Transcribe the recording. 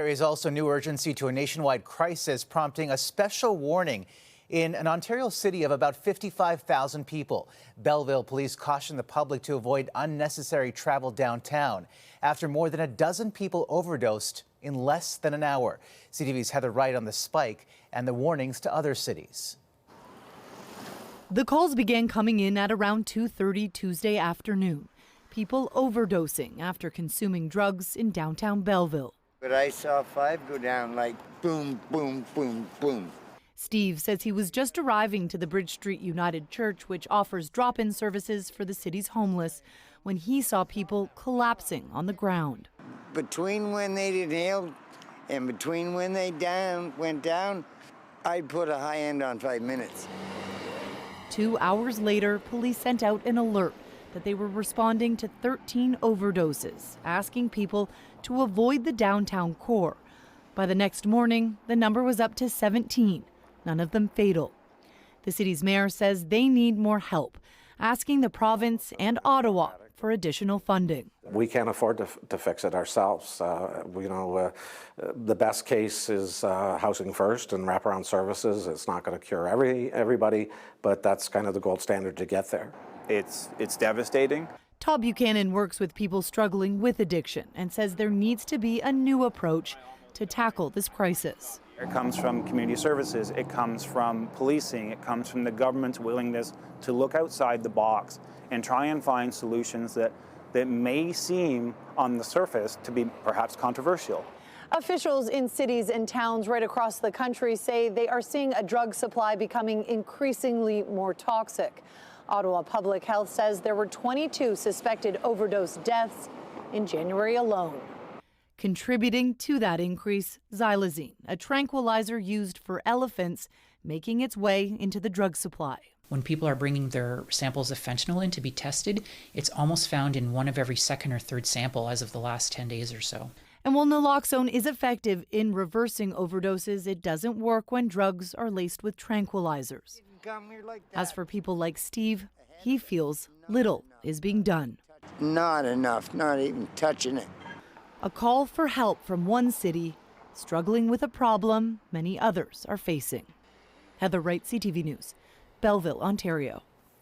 There is also new urgency to a nationwide crisis, prompting a special warning in an Ontario city of about 55,000 people. Belleville police caution the public to avoid unnecessary travel downtown after more than a dozen people overdosed in less than an hour. CTV's Heather Wright on the spike and the warnings to other cities. The calls began coming in at around 2:30 Tuesday afternoon. People overdosing after consuming drugs in downtown Belleville. But I saw 5 go down like boom, boom, boom, boom. Steve says he was just arriving to the Bridge Street United Church, which offers drop-in services for the city's homeless, when he saw people collapsing on the ground. Between when they inhaled and between when they went down, I'd put a high end on 5 minutes. 2 hours later, police sent out an alert that they were responding to 13 overdoses, asking people to avoid the downtown core. By the next morning, the number was up to 17, none of them fatal. The city's mayor says they need more help, asking the province and Ottawa for additional funding. We can't afford to fix it ourselves. The best case is housing first and wraparound services. It's not going to cure everybody, but that's kind of the gold standard to get there. It's devastating. Todd Buchanan works with people struggling with addiction and says there needs to be a new approach to tackle this crisis. It comes from community services, it comes from policing, it comes from the government's willingness to look outside the box and try and find solutions that may seem on the surface to be perhaps controversial. Officials in cities and towns right across the country say they are seeing a drug supply becoming increasingly more toxic. Ottawa Public Health says there were 22 suspected overdose deaths in January alone. Contributing to that increase, xylazine, a tranquilizer used for elephants, making its way into the drug supply. When people are bringing their samples of fentanyl in to be tested, it's almost found in one of every second or third sample as of the last 10 days or so. And while naloxone is effective in reversing overdoses, it doesn't work when drugs are laced with tranquilizers. As for people like Steve, he feels little is being done. Not enough, not even touching it. A call for help from one city struggling with a problem many others are facing. Heather Wright, CTV News, Belleville, Ontario.